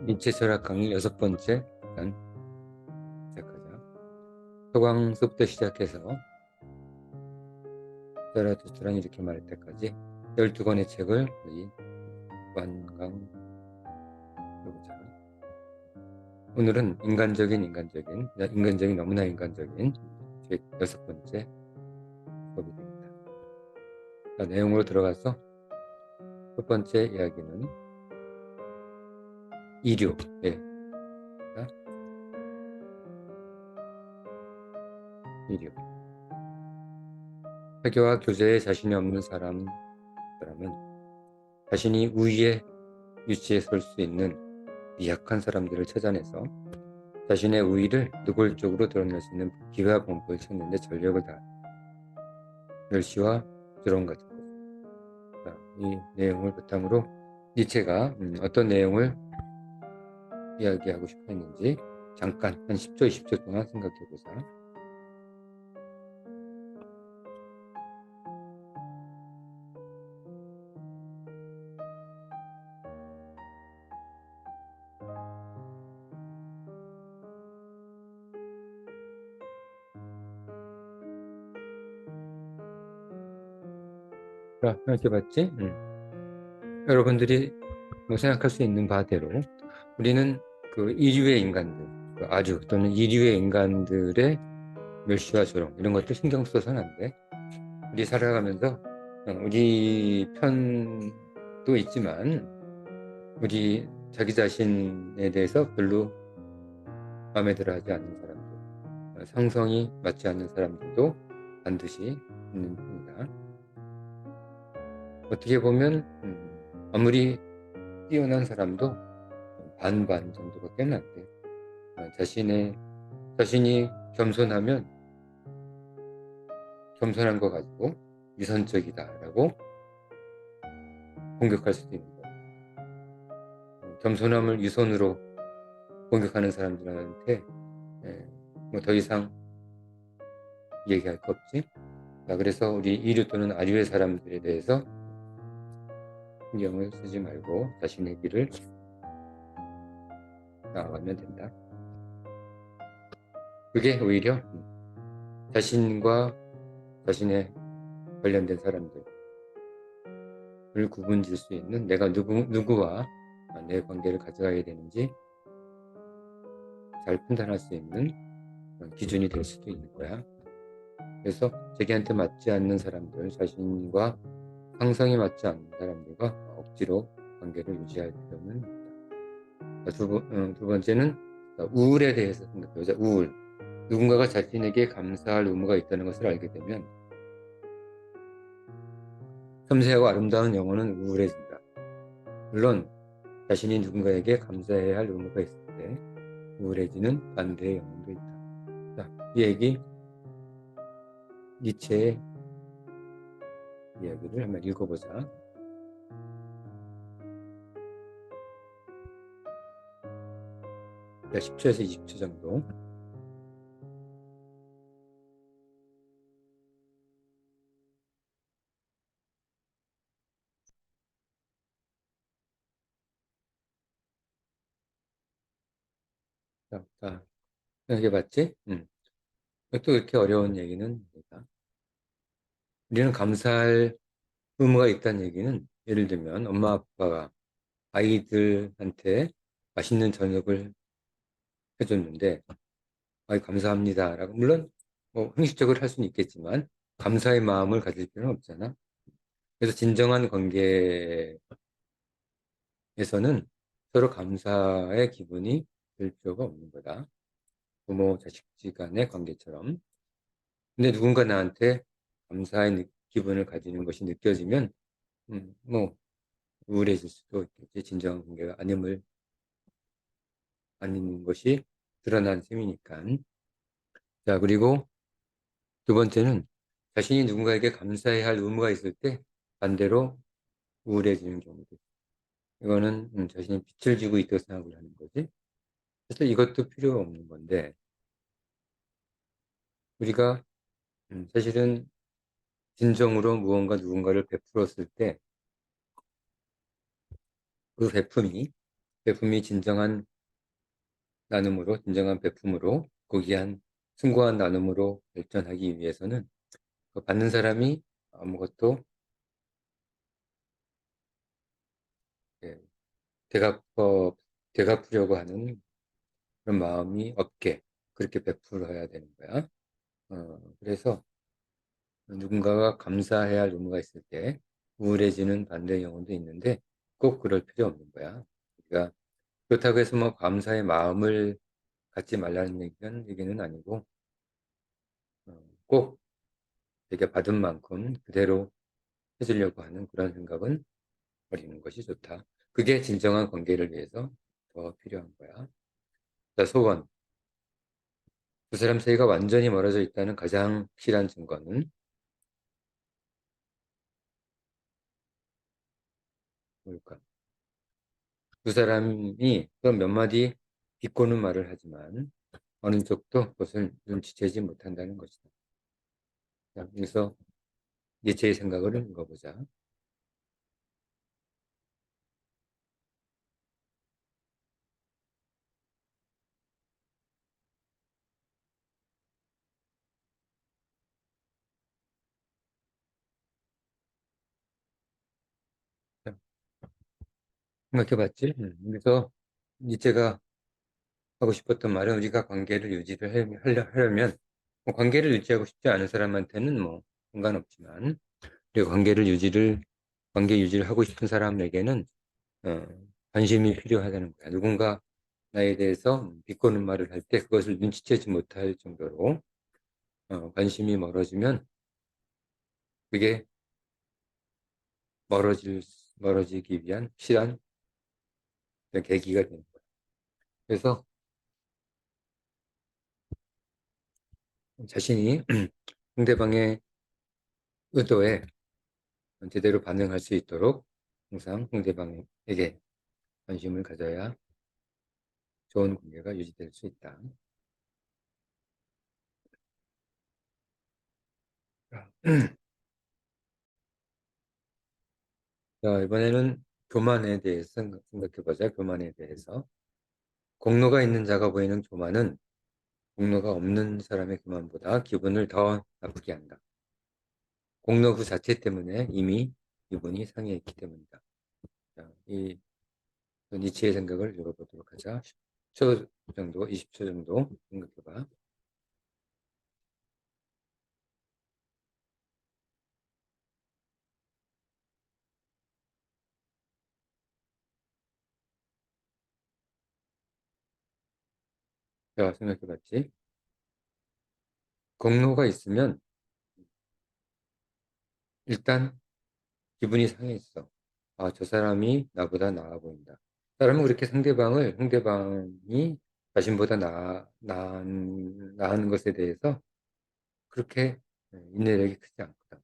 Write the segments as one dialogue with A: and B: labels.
A: 인체 철학 강의 6번째 시간 시작하자. 소광수부터 시작해서 자라투스트란 이렇게 말할 때까지 12권의 책을 우리 완강 해보자. 오늘은 인간적인 너무나 인간적인 책 6번째 수업이 됩니다. 자, 내용으로 들어가서 첫 번째 이야기는 이류. 네. 자, 이류. 학교와 교제에 자신이 없는 사람은 자신이 우위에 위치에 설 수 있는 미약한 사람들을 찾아내서 자신의 우위를 노골적으로 드러낼 수 있는 기회와 방법을 찾는 데 전력을 다한다. 멸시와 조롱 같은 것. 자, 이 내용을 바탕으로 니체가 어떤 내용을 이야기하고 싶어 했는지 잠깐 한 10초, 20초 동안 생각해 보자. 자, 이렇게 봤지? 여러분들이 뭐 생각할 수 있는 바대로 우리는 그 이류의 인간들, 그 아류 또는 이류의 인간들의 멸시와 조롱 이런 것들 신경 써서는 안 돼. 우리 살아가면서 우리 편도 있지만 우리 자기 자신에 대해서 별로 마음에 들어 하지 않는 사람들, 상성이 맞지 않는 사람들도 반드시 있는 편이다. 어떻게 보면 아무리 뛰어난 사람도 반반 정도밖에 안 돼. 자신이 겸손하면 겸손한 거 가지고 위선적이다라고 공격할 수도 있는 거야. 겸손함을 위선으로 공격하는 사람들한테 뭐 더 이상 얘기할 거 없지. 자, 그래서 우리 이류 또는 아류의 사람들에 대해서 신경을 쓰지 말고 자신의 길을 나아가면 된다. 그게 오히려 자신과 자신의 관련된 사람들을 구분질 수 있는 내가 누구와 내 관계를 가져가야 되는지 잘 판단할 수 있는 기준이 될 수도 있는 거야. 그래서 자기한테 맞지 않는 사람들, 자신과 상성이 맞지 않는 사람들과 억지로 관계를 유지할 필요는 없다. 두 번째는 우울에 대해서 생각해보자. 우울. 누군가가 자신에게 감사할 의무가 있다는 것을 알게 되면 섬세하고 아름다운 영혼은 우울해진다. 물론 자신이 누군가에게 감사해야 할 의무가 있을 때 우울해지는 반대의 영혼도 있다. 자, 이 얘기 니체의 이야기를 한번 읽어보자. 자, 10초에서 20초 정도. 자, 생각해봤지? 또 이렇게 어려운 얘기는 뭐다? 우리는 감사할 의무가 있다는 얘기는 예를 들면 엄마 아빠가 아이들한테 맛있는 저녁을 해줬는데 감사합니다 라고 물론 뭐 형식적으로 할 수는 있겠지만 감사의 마음을 가질 필요는 없잖아. 그래서 진정한 관계에서는 서로 감사의 기분이 들 필요가 없는 거다. 부모 자식 간의 관계처럼. 근데 누군가 나한테 감사의 기분을 가지는 것이 느껴지면 뭐 우울해질 수도 있겠지. 진정한 관계가 아닌 것이 드러난 셈이니까. 자, 그리고 두 번째는 자신이 누군가에게 감사해야 할 의무가 있을 때 반대로 우울해지는 경우도 있어요. 이거는 자신이 빚을 지고 있다고 생각을 하는 거지. 사실 이것도 필요 없는 건데 우리가 사실은 진정으로 무언가 누군가를 베풀었을 때 그 베품이 배품이 진정한 나눔으로, 진정한 배품으로, 고귀한 숭고한 나눔으로 발전하기 위해서는 그 받는 사람이 아무것도 예, 되갚어, 되갚으려고 하는 그런 마음이 없게 그렇게 베풀어야 되는 거야. 그래서 누군가가 감사해야 할 의무가 있을 때 우울해지는 반대의 경우도 있는데 꼭 그럴 필요 없는 거야. 그러니까 그렇다고 해서 뭐 감사의 마음을 갖지 말라는 얘기는 아니고 꼭 내가 받은 만큼 그대로 해주려고 하는 그런 생각은 버리는 것이 좋다. 그게 진정한 관계를 위해서 더 필요한 거야. 자, 소원. 두 사람 사이가 완전히 멀어져 있다는 가장 확실한 증거는 뭘까? 두 사람이 또 몇 마디 비꼬는 말을 하지만 어느 쪽도 그것을 눈치채지 못한다는 것이다. 자, 그래서 니체의 생각을 읽어보자. 자, 생각해봤지? 그래서 니체가 하고 싶었던 말은 우리가 관계를 유지를 하려면 뭐 관계를 유지하고 싶지 않은 사람한테는 뭐 상관없지만 우리가 관계 유지를 하고 싶은 사람에게는 어, 관심이 필요하다는 거야. 누군가 나에 대해서 비꼬는 말을 할 때 그것을 눈치채지 못할 정도로 관심이 멀어지면 그게 멀어질, 멀어지기 위한 확실한 계기가 되는 거야. 그래서 자신이 상대방의 의도에 제대로 반응할 수 있도록 항상 상대방에게 관심을 가져야 좋은 관계가 유지될 수 있다. 자, 이번에는 교만에 대해서 생각해보자. 교만에 대해서. 공로가 있는 자가 보이는 교만은 공로가 없는 사람의 교만보다 기분을 더 나쁘게 한다. 공로 그 자체 때문에 이미 기분이 상해 있기 때문이다. 자, 이 니치의 생각을 읽어보도록 하자. 10초 정도, 20초 정도 생각해봐. 자, 생각해봤지? 공로가 있으면 일단 기분이 상해 있어. 아, 저 사람이 나보다 나아 보인다. 사람은 그렇게 상대방이 자신보다 나은 것에 대해서 그렇게 인내력이 크지 않거든.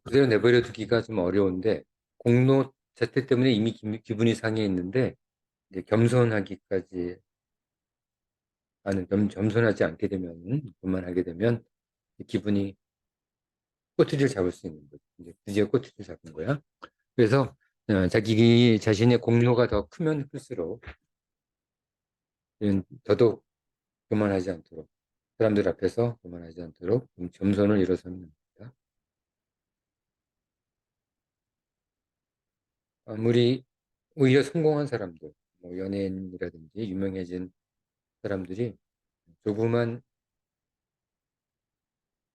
A: 그대로 내버려 두기가 좀 어려운데, 공로 자체 때문에 이미 기분이 상해 있는데, 이제 겸손하지 않게 되면, 그만하게 되면, 기분이 꼬투리를 잡을 수 있는 거지. 이제 드디어 꼬투리를 잡은 거야. 그래서, 자기 자신의 공로가 더 크면 클수록, 더더욱 그만하지 않도록, 사람들 앞에서 그만하지 않도록 좀 겸손을 일어서는 겁니다. 아무리 오히려 성공한 사람들, 뭐 연예인이라든지 유명해진 사람들이 조그만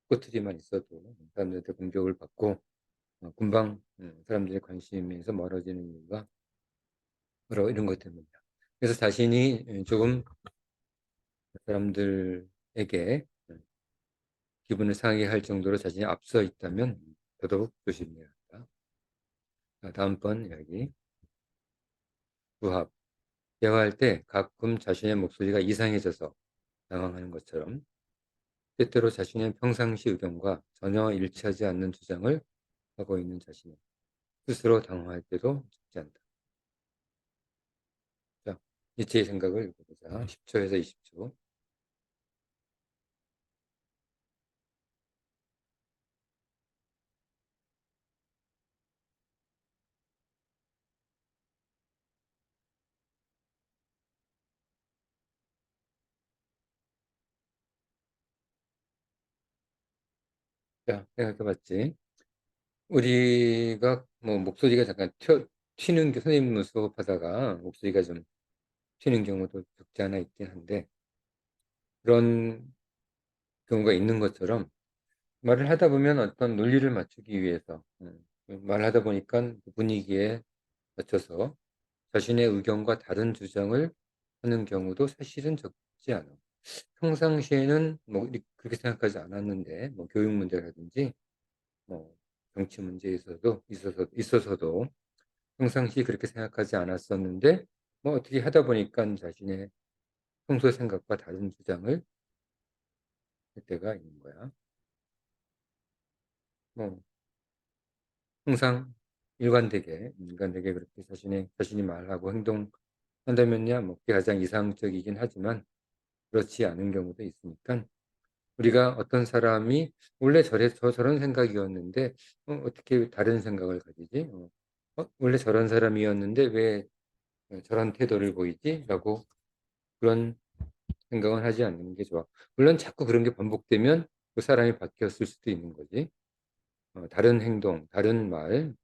A: 꼬투리만 있어도 사람들한테 공격을 받고 금방 사람들의 관심에서 멀어지는 이유가 바로 이런 것 때문이다. 그래서 자신이 조금 사람들에게 기분을 상하게 할 정도로 자신이 앞서 있다면 더더욱 조심해야 한다. 다음번 이야기. 부합. 대화할 때 가끔 자신의 목소리가 이상해져서 당황하는 것처럼 때때로 자신의 평상시 의견과 전혀 일치하지 않는 주장을 하고 있는 자신을 스스로 당황할 때도 적지 않다. 자, 니체의 생각을 읽어보자. 10초에서 20초. 자, 생각해봤지. 우리가 뭐 목소리가 잠깐 튀는 게 선생님 수업하다가 목소리가 좀 튀는 경우도 적지 않아 있긴 한데 그런 경우가 있는 것처럼 말을 하다 보면 어떤 논리를 맞추기 위해서 말을 하다 보니까 그 분위기에 맞춰서 자신의 의견과 다른 주장을 하는 경우도 사실은 적지 않아. 평상시에는 뭐 그렇게 생각하지 않았는데 뭐 교육 문제라든지 뭐 정치 문제에 있어서도 평상시 그렇게 생각하지 않았었는데 뭐 어떻게 하다 보니까 자신의 평소 생각과 다른 주장을 할 때가 있는 거야. 뭐 항상 일관되게 그렇게 자신이 말하고 행동한다면야 뭐 그게 가장 이상적이긴 하지만 그렇지 않은 경우도 있으니까 우리가 어떤 사람이 원래 저런 생각이었는데 어떻게 다른 생각을 가지지? 원래 저런 사람이었는데 왜 저런 태도를 보이지? 라고 그런 생각은 하지 않는 게 좋아. 물론 자꾸 그런 게 반복되면 그 사람이 바뀌었을 수도 있는 거지. 다른 행동, 다른 말,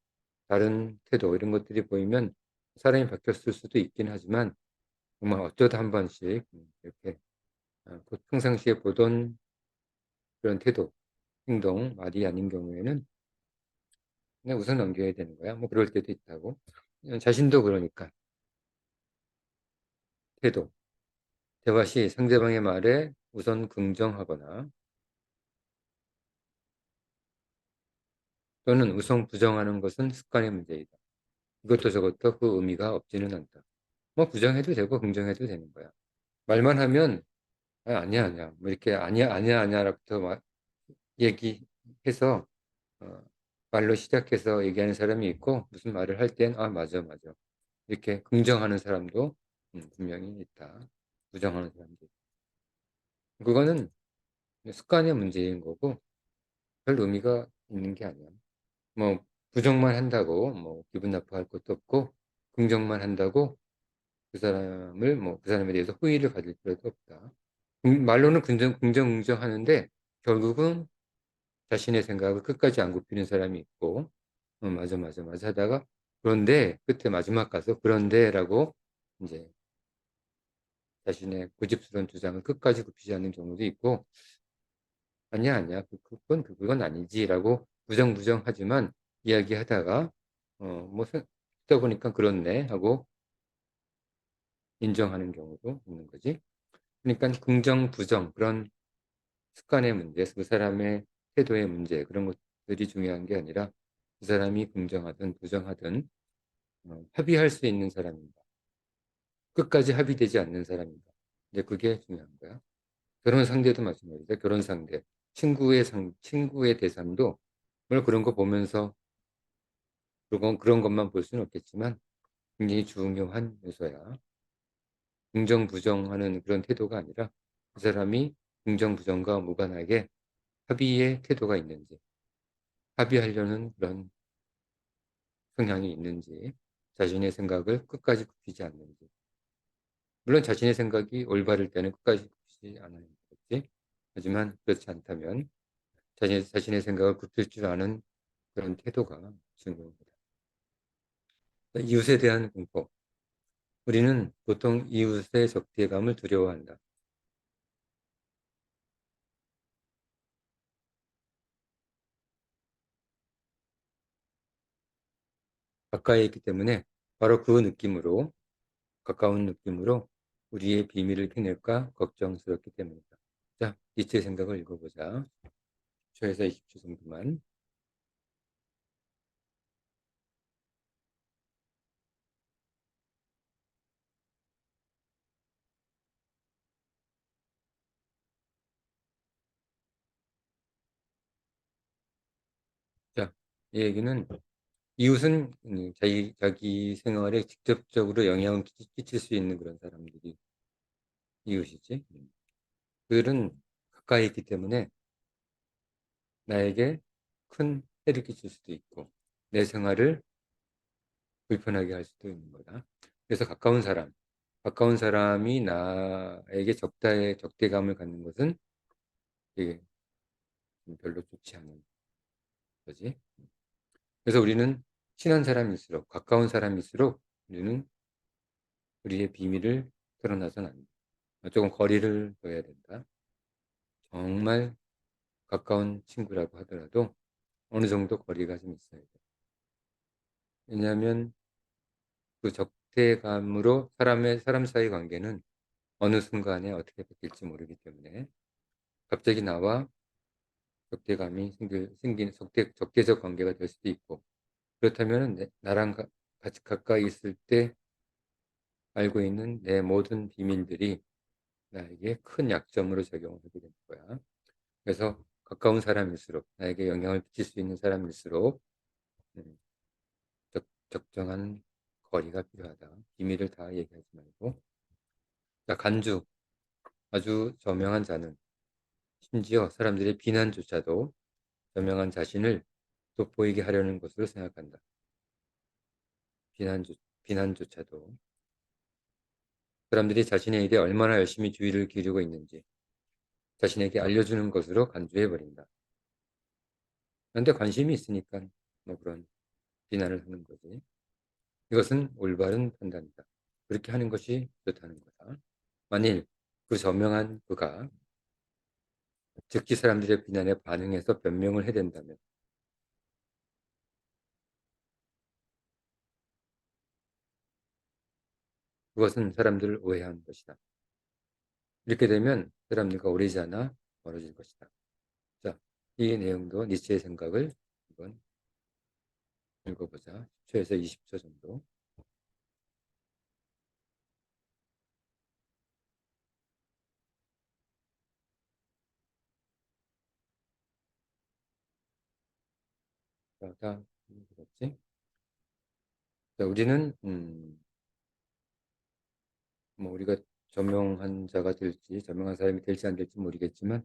A: 다른 태도 이런 것들이 보이면 사람이 바뀌었을 수도 있긴 하지만 정말 어쩌다 한 번씩 이렇게 평상시에 보던 그런 태도, 행동, 말이 아닌 경우에는 그냥 우선 넘겨야 되는 거야. 뭐 그럴 때도 있다고. 자신도 그러니까 태도. 대화 시 상대방의 말에 우선 긍정하거나 또는 우선 부정하는 것은 습관의 문제이다. 이것도 저것도 그 의미가 없지는 않다. 뭐 부정해도 되고 긍정해도 되는 거야. 말만 하면 아니야 아니야 뭐 이렇게 아니야 아니야 아니야부터 막 얘기해서 어, 말로 시작해서 얘기하는 사람이 있고 무슨 말을 할 땐 맞아 맞아 이렇게 긍정하는 사람도 분명히 있다. 부정하는 사람도 있다. 그거는 습관의 문제인 거고 별 의미가 있는 게 아니야. 뭐 부정만 한다고 뭐 기분 나빠할 것도 없고 긍정만 한다고 그 사람에 대해서 호의를 가질 필요도 없다. 말로는 긍정 하는데 결국은 자신의 생각을 끝까지 안 굽히는 사람이 있고 맞아 맞아 맞아 하다가 그런데 끝에 마지막 가서 그런데라고 이제 자신의 고집스러운 주장을 끝까지 굽히지 않는 경우도 있고 아니야 아니야 그건 아니지라고 부정하지만 이야기하다가 뭐 듣다 보니까 그렇네 하고 인정하는 경우도 있는 거지. 그러니까 긍정 부정 그런 습관의 문제, 그 사람의 태도의 문제 그런 것들이 중요한 게 아니라 그 사람이 긍정하든 부정하든 합의할 수 있는 사람인가, 끝까지 합의되지 않는 사람인가. 이제 그게 중요한 거야. 결혼 상대도 마찬가지다. 결혼 상대, 친구의 대상도 뭘 그런 거 보면서 그런 것만 볼 수는 없겠지만 굉장히 중요한 요소야. 긍정 부정하는 그런 태도가 아니라 그 사람이 긍정 부정과 무관하게 합의의 태도가 있는지, 합의하려는 그런 성향이 있는지, 자신의 생각을 끝까지 굽히지 않는지. 물론 자신의 생각이 올바를 때는 끝까지 굽히지 않아야 되겠지. 하지만 그렇지 않다면 자신의 생각을 굽힐 줄 아는 그런 태도가 중요합니다. 이웃에 대한 공포. 우리는 보통 이웃의 적대감을 두려워한다. 가까이 있기 때문에 바로 가까운 느낌으로 우리의 비밀을 캐낼까 걱정스럽기 때문이다. 자, 니체의 생각을 읽어보자. 10초에서 20초 정도만. 자, 이 얘기는 이웃은 자기 생활에 직접적으로 영향을 끼칠 수 있는 그런 사람들이 이웃이지. 그들은 가까이 있기 때문에 나에게 큰 해를 끼칠 수도 있고 내 생활을 불편하게 할 수도 있는 거다. 그래서 가까운 사람이 나에게 적대감을 갖는 것은 되게 별로 좋지 않은. 거지. 그래서 우리는 친한 사람일수록, 가까운 사람일수록 우리는 우리의 비밀을 드러나서는 안 돼. 조금 거리를 둬야 된다. 정말 가까운 친구라고 하더라도 어느 정도 거리가 좀 있어야 돼. 왜냐하면 그 적대감으로 사람 사이 관계는 어느 순간에 어떻게 바뀔지 모르기 때문에 갑자기 나와 적대감이 적대적 관계가 될 수도 있고, 그렇다면 나랑 같이 가까이 있을 때 알고 있는 내 모든 비밀들이 나에게 큰 약점으로 작용을 하게 되는 거야. 그래서 가까운 사람일수록, 나에게 영향을 미칠 수 있는 사람일수록 음, 적정한 거리가 필요하다. 비밀을 다 얘기하지 말고. 자, 간주, 아주 저명한 자는 심지어 사람들의 비난조차도 저명한 자신을 돋보이게 하려는 것으로 생각한다. 비난조차도 사람들이 자신의 일에 얼마나 열심히 주의를 기울이고 있는지 자신에게 알려주는 것으로 간주해버린다. 그런데 관심이 있으니까 뭐 그런 비난을 하는 거지. 이것은 올바른 판단이다. 그렇게 하는 것이 좋다는 거다. 만일 그 저명한 그가 즉시 사람들의 비난에 반응해서 변명을 해댄다면 그것은 사람들을 오해한 것이다. 이렇게 되면 사람들과 오래지 않아 멀어질 것이다. 자, 이 내용도 니체의 생각을 한번 읽어보자. 10초에서 20초 정도. 자, 다 읽었지? 자, 우리는 뭐 우리가 저명한 자가 될지 저명한 사람이 될지 안 될지 모르겠지만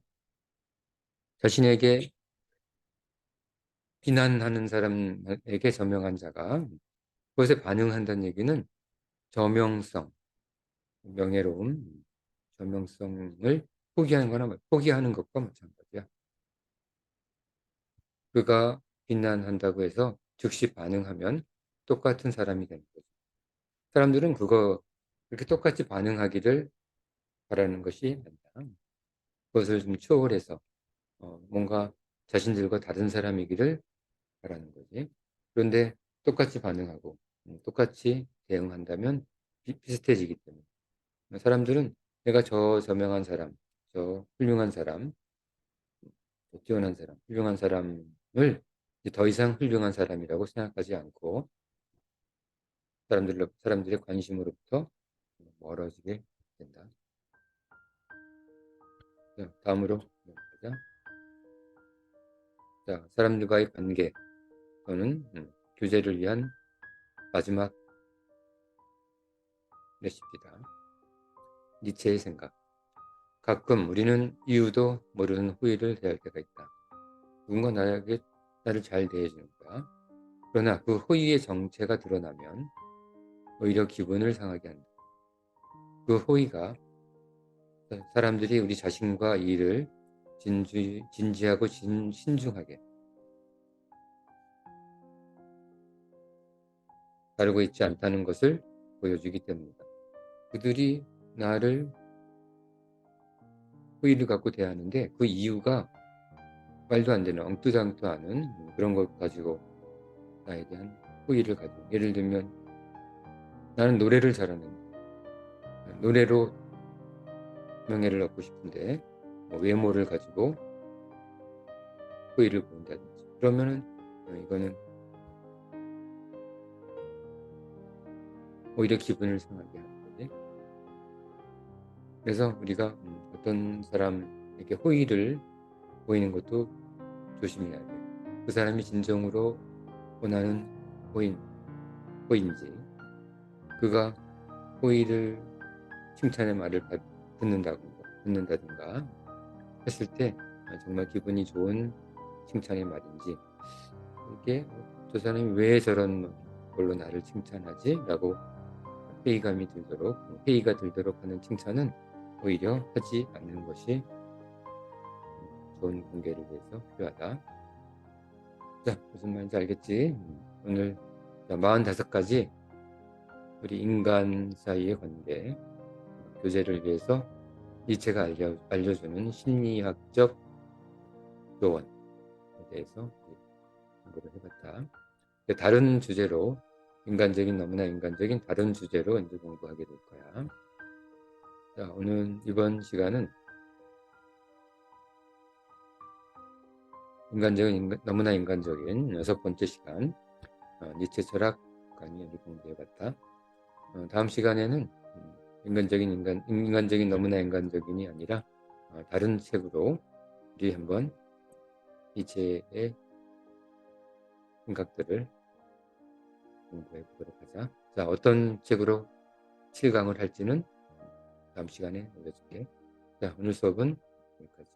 A: 자신에게 비난하는 사람에게 저명한 자가 그것에 반응한다는 얘기는 저명성, 명예로움, 저명성을 포기하는 것과 마찬가지야. 그가 비난한다고 해서 즉시 반응하면 똑같은 사람이 되는 거죠. 사람들은 그렇게 똑같이 반응하기를 바라는 것이 아니라 그것을 좀 초월해서 뭔가 자신들과 다른 사람이기를 바라는 거지. 그런데 똑같이 반응하고 똑같이 대응한다면 비슷해지기 때문에 사람들은 내가 저 저명한 사람, 저 훌륭한 사람, 저 뛰어난 사람, 훌륭한 사람을 이제 더 이상 훌륭한 사람이라고 생각하지 않고 사람들의 관심으로부터 멀어지게 된다. 자, 다음으로 넘어가자. 자, 사람들과의 관계 또는 교제를 위한 마지막 레시피다. 니체의 생각. 가끔 우리는 이유도 모르는 호의를 대할 때가 있다. 누군가 나를 잘 대해주는 거야. 그러나 그 호의의 정체가 드러나면 오히려 기분을 상하게 한다. 그 호의가 사람들이 우리 자신과 일을 진지하고 신중하게 다루고 있지 않다는 것을 보여주기 때문이다. 그들이 나를 호의를 갖고 대하는데 그 이유가 말도 안 되는 엉뚱장투하는 그런 것 가지고 나에 대한 호의를 가지고, 예를 들면 나는 노래를 잘하는데 노래로 명예를 얻고 싶은데 뭐 외모를 가지고 호의를 보인다든지 그러면은 이거는 오히려 기분을 상하게 하는 거지. 그래서 우리가 어떤 사람에게 호의를 보이는 것도 조심해야 돼. 그 사람이 진정으로 원하는 호의인지, 그가 호의를 칭찬의 말을 듣는다든가 했을 때 정말 기분이 좋은 칭찬의 말인지, 이게 저 사람이 왜 저런 걸로 나를 칭찬하지? 라고 회의가 들도록 하는 칭찬은 오히려 하지 않는 것이 좋은 관계를 위해서 필요하다. 자, 무슨 말인지 알겠지? 오늘 45가지 우리 인간 사이의 관계 교제를 위해서 이 책가 알려주는 심리학적 조언에 대해서 공부를 해봤다. 다른 주제로 너무나 인간적인 다른 주제로 이제 공부하게 될 거야. 자, 오늘 이번 시간은 너무나 인간적인 6번째 시간, 니체 철학 강의 공부해봤다. 다음 시간에는 인간적인 너무나 인간적인이 아니라 다른 책으로 우리 한번 니체의 생각들을 공부해 보도록 하자. 자, 어떤 책으로 7강을 할지는 다음 시간에 알려줄게. 자, 오늘 수업은 여기까지.